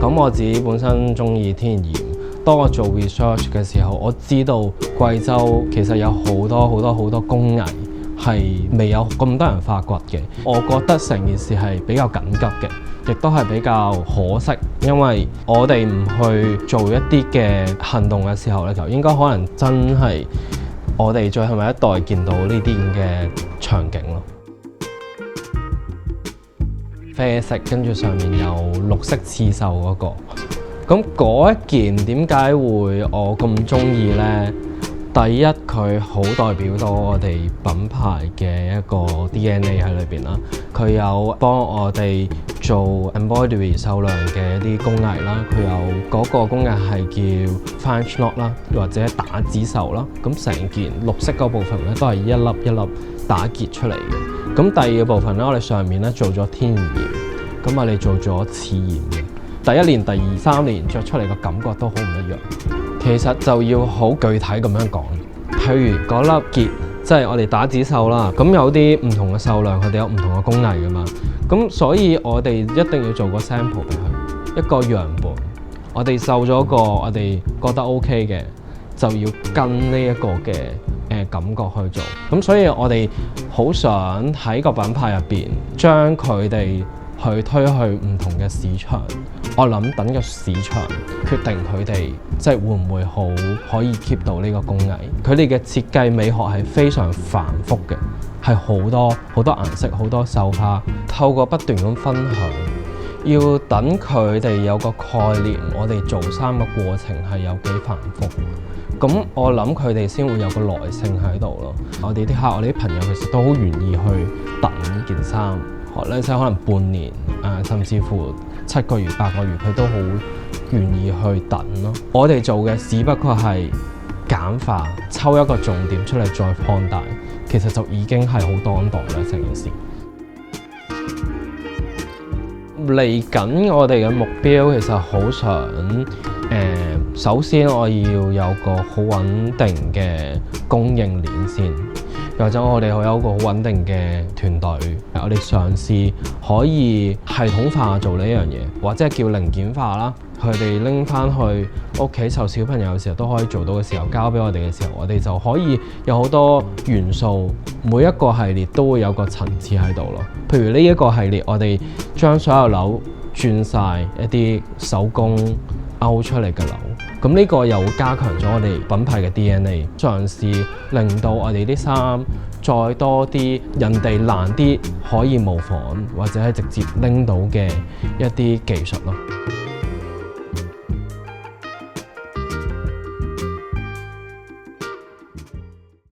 咁我自己本身中意天然鹽，當我做 research 嘅時候，我知道貴州其實有好多工藝係未有咁多人發掘嘅。我覺得成件事係比較緊急嘅，亦都係比較可惜，因為我哋唔去做一啲嘅行動嘅時候咧，就應該可能真係我哋最後一代見到呢啲咁嘅場景咯。啡色，跟住上面有綠色刺繡嗰個，咁嗰一件點解會我咁中意呢？第一，佢好代表到我哋品牌嘅一個 DNA 喺裏邊啦。佢有幫我哋做 embroidery 繡娘嘅一啲工藝啦，佢有嗰個工藝係叫 French knot 啦，或者打紙繡啦。咁成件綠色嗰部分咧都係一粒一粒打結出嚟嘅。咁第二個部分咧，我哋上面咧做咗天然鹽，咁我哋做咗刺鹽嘅。第一年、第二、3年着出嚟嘅感覺都好唔一樣。其實就要好具體咁樣講，譬如嗰粒結，即係我哋打紙繡啦。咁有啲唔同嘅繡娘，佢哋有唔同嘅工藝噶嘛。咁所以我哋一定要做個 sample 俾佢，一個樣本。我哋繡咗個我哋覺得 OK 嘅，就要跟呢一個嘅感覺去做。咁所以我哋好想喺個品牌入邊將佢哋去推去唔同嘅市場。我諗等個市場決定佢哋即係會唔會好可以 keep 到呢個工藝。佢哋嘅設計美學係非常繁複嘅，係好多顏色、好多繡花。透過不斷咁分享，要等佢哋有個概念，我哋做衫嘅過程係有幾繁複。咁我諗佢哋先會有個耐性喺度咯。我哋啲客、我哋啲朋友其實都好願意去等呢件衫。即係可能半年甚至乎7個月、8個月，佢都好願意去等咯。我哋做嘅只不過係簡化，抽一個重點出嚟再放大，其實就已經係好當代啦成件事。嚟緊我哋嘅目標其實好想首先我要有個好穩定嘅供應鏈先。或者我哋有一個好穩定嘅團隊，我哋嘗試可以系統化做呢樣嘢，或者叫零件化啦。佢哋拎翻去屋企湊小朋友嘅時候都可以做到嘅時候，交俾我哋嘅時候，我哋就可以有好多元素，每一個系列都會有個層次喺度咯。譬如呢一個系列，我哋將所有紐轉晒一啲手工勾出嚟嘅紐。咁呢個又加強咗我哋品牌嘅 DNA， 嘗試令到我哋啲衫再多啲人哋難啲可以模仿或者係直接拎到嘅一啲技術咯。